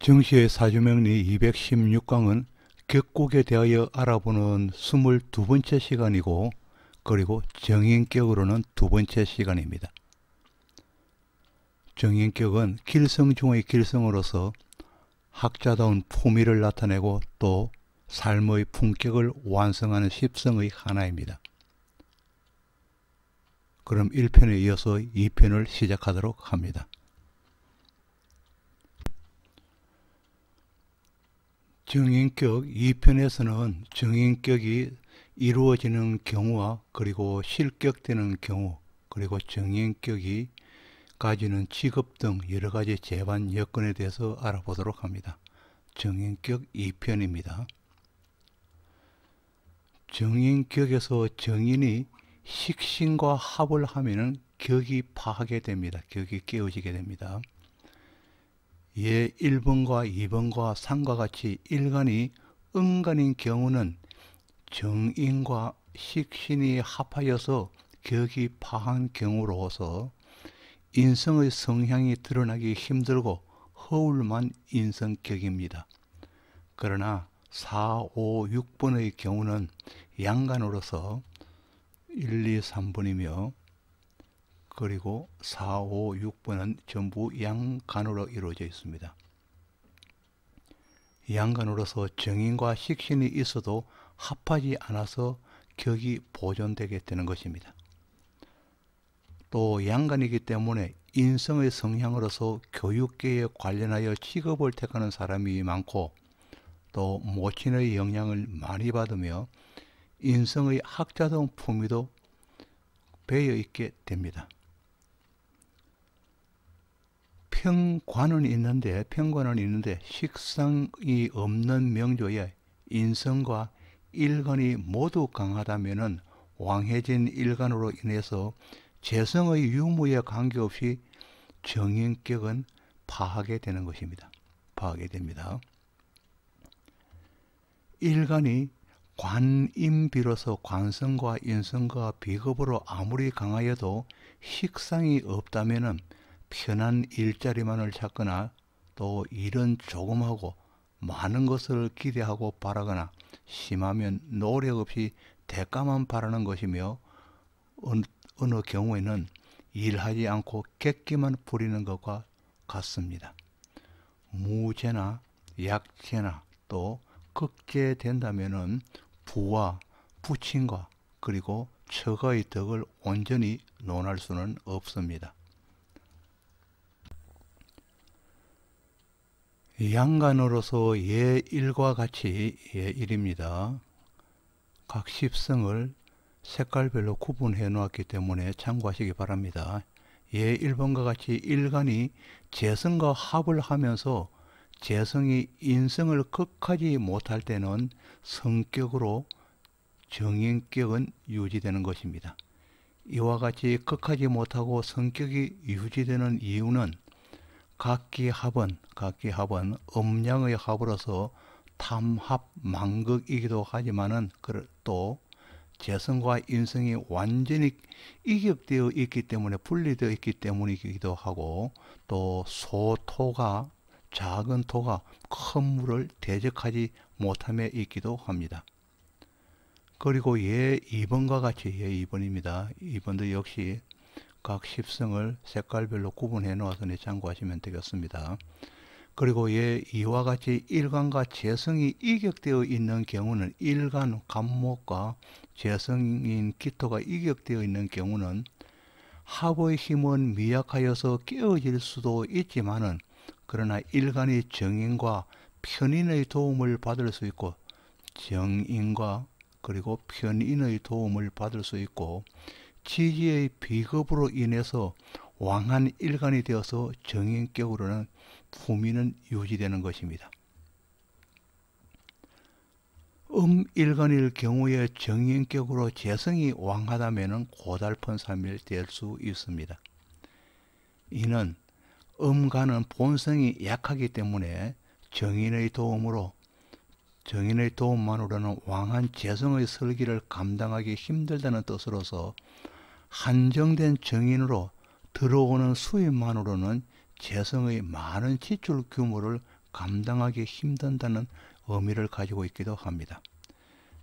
정시의 사주명리 216강은 격국에 대하여 알아보는 22번째 시간이고, 그리고 정인격으로는 두 번째 시간입니다. 정인격은 길성 중의 길성으로서 학자다운 품위를 나타내고 또 삶의 품격을 완성하는 십성의 하나입니다. 그럼 1편에 이어서 2편을 시작하도록 합니다. 정인격 2편에서는 정인격이 이루어지는 경우와 그리고 실격되는 경우, 그리고 정인격이 가지는 직업 등 여러가지 재반 여건에 대해서 알아보도록 합니다. 정인격 2편입니다. 정인격에서 정인이 식신과 합을 하면은 격이 파하게 됩니다. 격이 깨어지게 됩니다. 예 1번과 2번과 3과 같이 일간이 은간인 경우는 정인과 식신이 합하여서 격이 파한 경우로서 인성의 성향이 드러나기 힘들고 허울만 인성격입니다. 그러나 4, 5, 6번의 경우는 양간으로서 1, 2, 3번이며 그리고 4, 5, 6번은 전부 양간으로 이루어져 있습니다. 양간으로서 정인과 식신이 있어도 합하지 않아서 격이 보존되게 되는 것입니다. 또 양간이기 때문에 인성의 성향으로서 교육계에 관련하여 직업을 택하는 사람이 많고 또 모친의 영향을 많이 받으며 인성의 학자다운 품위도 배어 있게 됩니다. 평관은 있는데 식상이 없는 명조에 인성과 일간이 모두 강하다면은 왕해진 일간으로 인해서 재성의 유무에 관계없이 정인격은 파하게 되는 것입니다. 파하게 됩니다. 일간이 관임비로서 관성과 인성과 비겁으로 아무리 강하여도 식상이 없다면은 편한 일자리만을 찾거나 또 일은 조금 하고 많은 것을 기대하고 바라거나 심하면 노력 없이 대가만 바라는 것이며 어느 경우에는 일하지 않고 객기만 부리는 것과 같습니다. 무죄나 약죄나 또 극죄된다면은 부와 부친과 그리고 처가의 덕을 온전히 논할 수는 없습니다. 양간으로서 예1과 같이 예1입니다. 각 십성을 색깔별로 구분해 놓았기 때문에 참고하시기 바랍니다. 예 1번과 같이 일간이 재성과 합을 하면서 재성이 인성을 극하지 못할 때는 성격으로 정인격은 유지되는 것입니다. 이와 같이 극하지 못하고 성격이 유지되는 이유는 각기 합은 음양의 합으로서 탐합 만극이기도 하지만은 또 재성과 인성이 완전히 이격되어 있기 때문에 분리되어 있기 때문이기도 하고 또 소토가 작은 토가 큰 물을 대적하지 못함에 있기도 합니다. 그리고 예 2번과 같이 예 2번입니다. 2번도 역시 각 십성을 색깔별로 구분해 놓아서 참고하시면 되겠습니다. 그리고 예 이와 같이 일간과 재성이 이격되어 있는 경우는 일간 간목과 재성인 기토가 이격되어 있는 경우는 합의 힘은 미약하여서 깨어질 수도 있지만은 그러나 일간이 정인과 편인의 도움을 받을 수 있고 정인과 그리고 편인의 도움을 받을 수 있고 지지의 비겁으로 인해서 왕한 일간이 되어서 정인격으로는 품위는 유지되는 것입니다. 일간일 경우에 정인격으로 재성이 왕하다면 고달픈 삶이 될 수 있습니다. 이는 음간은 본성이 약하기 때문에 정인의 도움만으로는 왕한 재성의 설기를 감당하기 힘들다는 뜻으로서 한정된 정인으로 들어오는 수입만으로는 재성의 많은 지출 규모를 감당하기 힘든다는 의미를 가지고 있기도 합니다.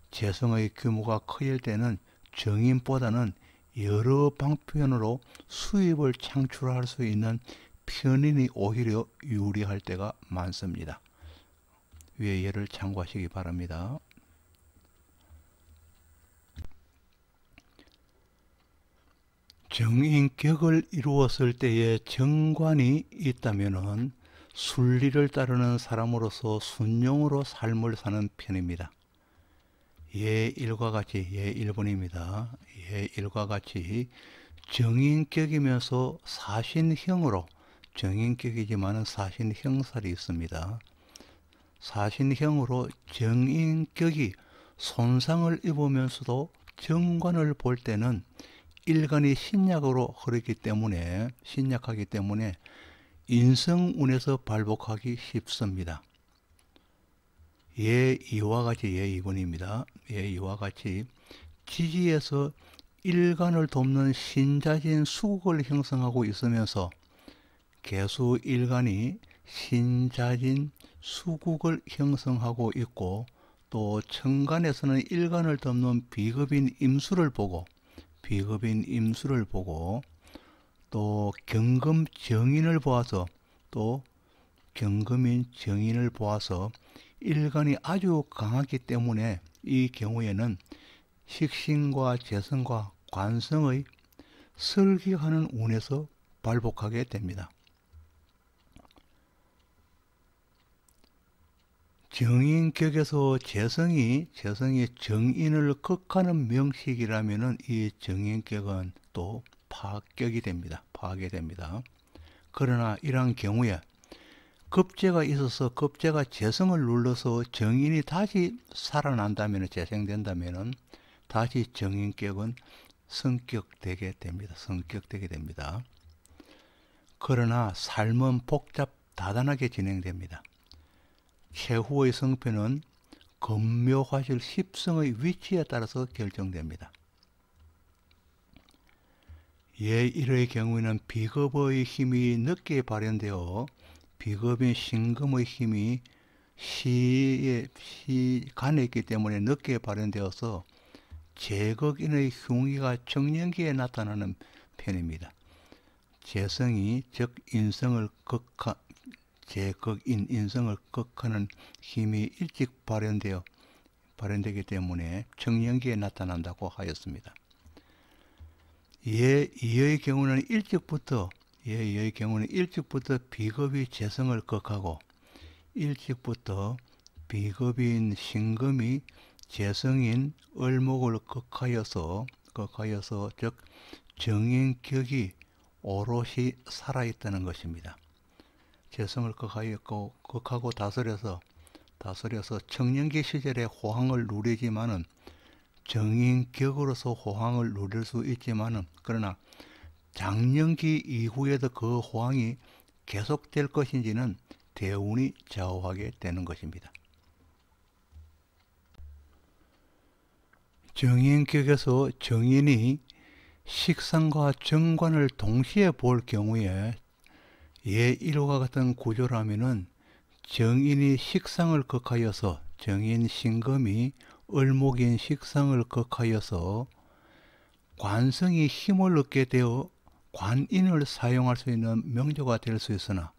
재성의 규모가 커질 때는 정인보다는 여러 방편으로 수입을 창출할 수 있는 편인이 오히려 유리할 때가 많습니다. 위의 예를 참고하시기 바랍니다. 정인격을 이루었을 때의 정관이 있다면 순리를 따르는 사람으로서 순종으로 삶을 사는 편입니다. 예 1과 같이 예 1번입니다. 예 1과 같이 정인격이면서 사신형으로 정인격이지만 사신형살이 있습니다. 사신형으로 정인격이 손상을 입으면서도 정관을 볼 때는 일간이 신약으로 흐르기 때문에 신약하기 때문에 인성운에서 발복하기 쉽습니다. 예 2와 같이 예 2번입니다. 예 2와 같이 지지에서 일간을 돕는 신자진 수국을 형성하고 있으면서 개수 일간이 신자진 수국을 형성하고 있고 또 천간에서는 일간을 돕는 비급인 임수를 보고 또 경금 정인을 보아서 또 경금인 정인을 보아서 일간이 아주 강하기 때문에 이 경우에는 식신과 재성과 관성의 설기하는 운에서 발복하게 됩니다. 정인격에서 재성이 정인을 극하는 명식이라면 이 정인격은 또 파격이 됩니다. 파악이 됩니다. 그러나 이러한 경우에 급제가 있어서 급제가 재성을 눌러서 정인이 다시 살아난다면 재생된다면 다시 정인격은 성격되게 됩니다. 그러나 삶은 복잡 다단하게 진행됩니다. 최후의 성패는 금묘화실 10성의 위치에 따라서 결정됩니다. 예 1의 경우에는 비급의 힘이 늦게 발현되어 비급인 신금의 힘이 시간에 있기 때문에 늦게 발현되어서 제극인의 흉의가 정년기에 나타나는 편입니다. 재성이 즉 인성을 제극인 인성을 극하는 힘이 일찍 발현되기 때문에 정년기에 나타난다고 하였습니다. 예 2의 경우는 일찍부터 비급이 재성을 극하고 일찍부터 비급인 신금이 재성인 을목을 극하여서 즉 정인격이 오롯이 살아있다는 것입니다. 재성을 극하고 다스려서 청년기 시절에 호황을 누리지만은 정인격으로서 호황을 누릴 수 있지만은 그러나 장년기 이후에도 그 호황이 계속될 것인지는 대운이 좌우하게 되는 것입니다. 정인격에서 정인이 식상과 정관을 동시에 볼 경우에 예 1호가 같은 구조라면은 정인이 식상을 극하여서 정인 신금이 을목인 식상을 극하여서 관성이 힘을 얻게 되어 관인을 사용할 수 있는 명조가 될 수 있으나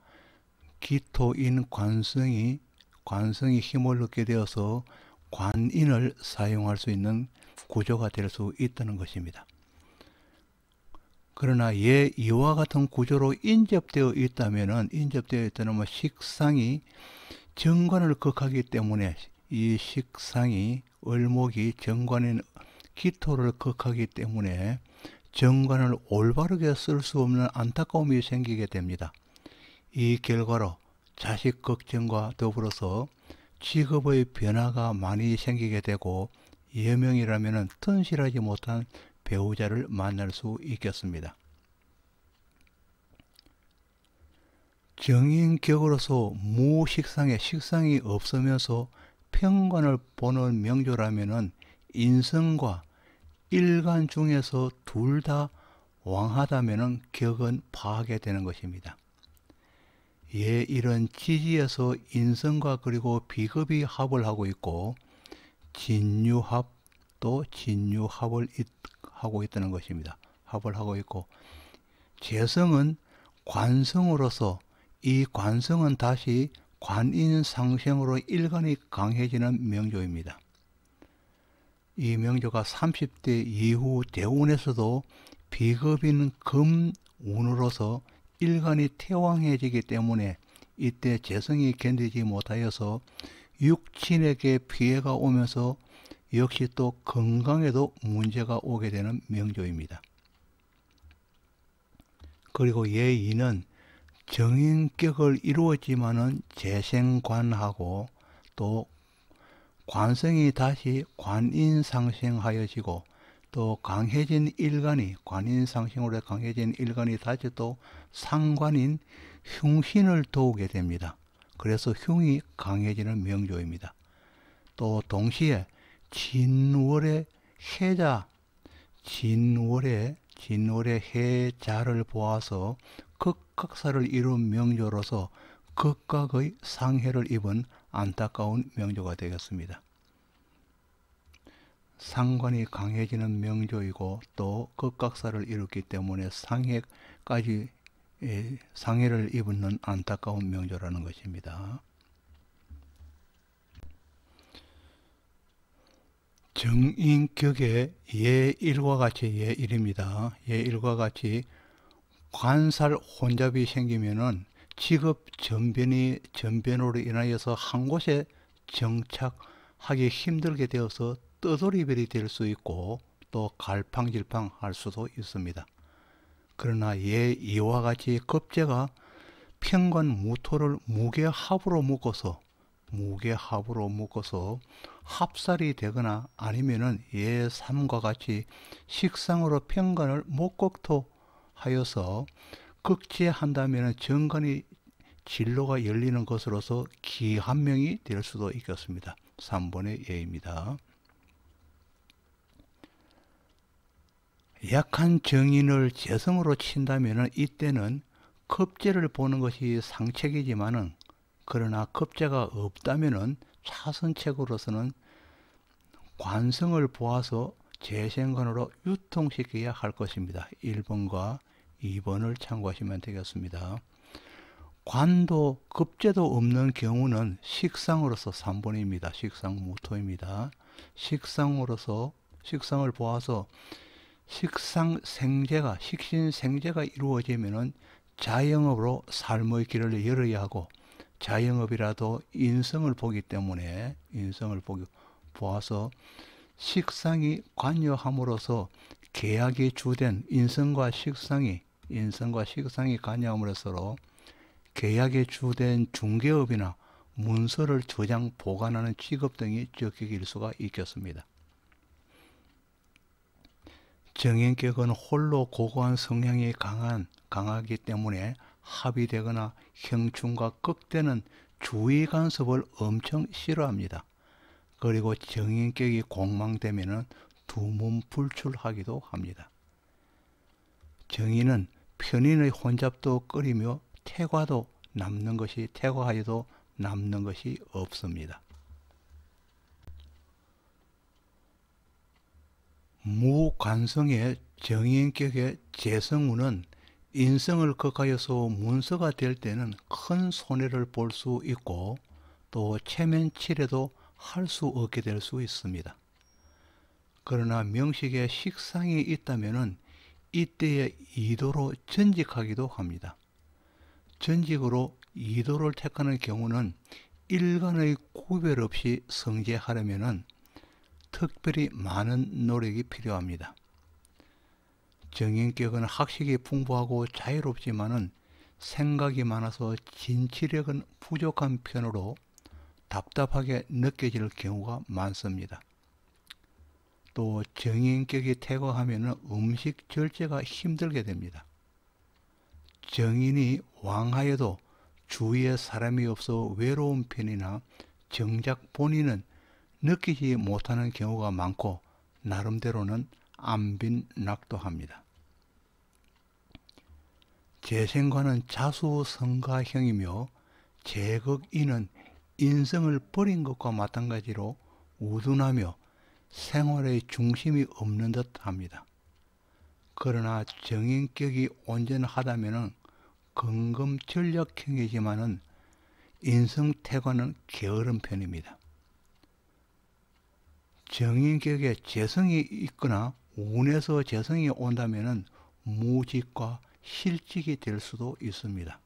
기토인 관성이 힘을 얻게 되어서 관인을 사용할 수 있는 구조가 될 수 있다는 것입니다. 그러나 예 이와 같은 구조로 인접되어 있다면 식상이 정관을 극하기 때문에 이 식상이 을목이 정관인 기토를 극하기 때문에 정관을 올바르게 쓸 수 없는 안타까움이 생기게 됩니다. 이 결과로 자식 걱정과 더불어서 직업의 변화가 많이 생기게 되고 여명이라면 튼실하지 못한 배우자를 만날 수 있겠습니다. 정인격으로서 식상이 없으면서 평관을 보는 명조라면은 인성과 일간 중에서 둘 다 왕하다면은 격은 파하게 되는 것입니다. 예일은 지지에서 인성과 그리고 비급이 합을 하고 있고 진유합도 진유합을 하고 있다는 것입니다. 합을 하고 있고 재성은 관성으로서 이 관성은 다시 관인상생으로 일간이 강해지는 명조입니다. 이 명조가 30대 이후 대운에서도 비급인 금운으로서 일간이 태왕해지기 때문에 이때 재성이 견디지 못하여서 육친에게 피해가 오면서 역시 또 건강에도 문제가 오게 되는 명조입니다. 그리고 예인은 정인격을 이루었지만은 재생관하고 또 관성이 다시 관인상생하여지고 또 강해진 일간이 관인상생으로 강해진 일간이 다시 또 상관인 흉신을 도우게 됩니다. 그래서 흉이 강해지는 명조입니다. 또 동시에 진월의 해자, 진월의 해자를 보아서 극각사를 이룬 명조로서 극각의 상해를 입은 안타까운 명조가 되겠습니다. 상관이 강해지는 명조이고 또 극각사를 이뤘기 때문에 상해를 입는 안타까운 명조라는 것입니다. 정인격의 예일과 같이 예일입니다. 예일과 같이 관살 혼잡이 생기면은 직업 전변으로 인하여서 한 곳에 정착하기 힘들게 되어서 떠돌이별이 될 수 있고 또 갈팡질팡 할 수도 있습니다. 그러나 이와 같이 급제가 편관 무토를 무게합으로 묶어서 합살이 되거나 아니면은 예삼과 같이 식상으로 편관을 목격토 하여서 극제한다면 정관이 진로가 열리는 것으로서 기한명이 될 수도 있겠습니다. 3번의 예입니다. 약한 정인을 재성으로 친다면 이때는 급제를 보는 것이 상책이지만은 그러나 급제가 없다면 차선책으로서는 관성을 보아서 재생관으로 유통시켜야 할 것입니다. 1번과 2번을 참고하시면 되겠습니다. 관도 급제도 없는 경우는 식상으로서 3번입니다. 식상무토입니다. 식상을 보아서 식신생제가 이루어지면은 자영업으로 삶의 길을 열어야 하고 자영업이라도 인성을 보기 때문에 보아서 식상이 관여함으로써 계약이 주된 인성과 식상이 관여함으로써 계약에 주된 중개업이나 문서를 저장 보관하는 직업 등이 적격일 수가 있겠습니다. 정인격은 홀로 고고한 성향이 강하기 때문에 합이 되거나 형충과 극되는 주의 간섭을 엄청 싫어합니다. 그리고 정인격이 공망되면 두문불출하기도 합니다. 정인은 편인의 혼잡도 끓이며 태과하여도 남는 것이 없습니다. 무관성의 정인격의 재성운은 인성을 극하여서 문서가 될 때는 큰 손해를 볼 수 있고 또 체면칠에도 할 수 없게 될 수 있습니다. 그러나 명식에 식상이 있다면 이때에 이도로 전직하기도 합니다. 전직으로 이도를 택하는 경우는 일간의 구별 없이 성제하려면 특별히 많은 노력이 필요합니다. 정인격은 학식이 풍부하고 자유롭지만은 생각이 많아서 진취력은 부족한 편으로 답답하게 느껴질 경우가 많습니다. 또 정인격이 퇴거하면 음식 절제가 힘들게 됩니다. 정인이 왕하여도 주위에 사람이 없어 외로운 편이나 정작 본인은 느끼지 못하는 경우가 많고 나름대로는 안빈낙도합니다. 재생과는 자수성가형이며 제극인은 인성을 버린 것과 마찬가지로 우둔하며 생활의 중심이 없는 듯 합니다. 그러나 정인격이 온전하다면 근검전력형이지만은 인성태과는 게으른 편입니다. 정인격에 재성이 있거나 운에서 재성이 온다면 무직과 실직이 될 수도 있습니다.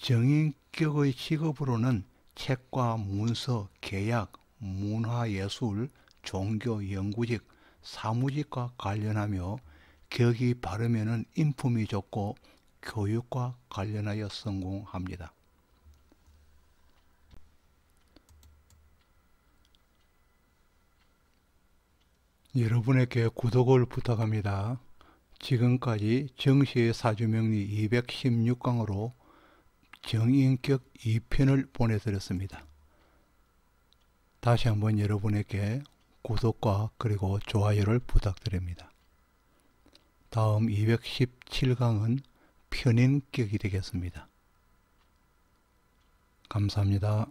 정인격의 직업으로는 책과 문서, 계약, 문화예술, 종교, 연구직, 사무직과 관련하며 격이 바르면 인품이 좋고 교육과 관련하여 성공합니다. 여러분에게 구독을 부탁합니다. 지금까지 정시의 사주명리 216강으로 정인격 2편을 보내드렸습니다. 다시 한번 여러분에게 구독과 그리고 좋아요를 부탁드립니다. 다음 217강은 편인격이 되겠습니다. 감사합니다.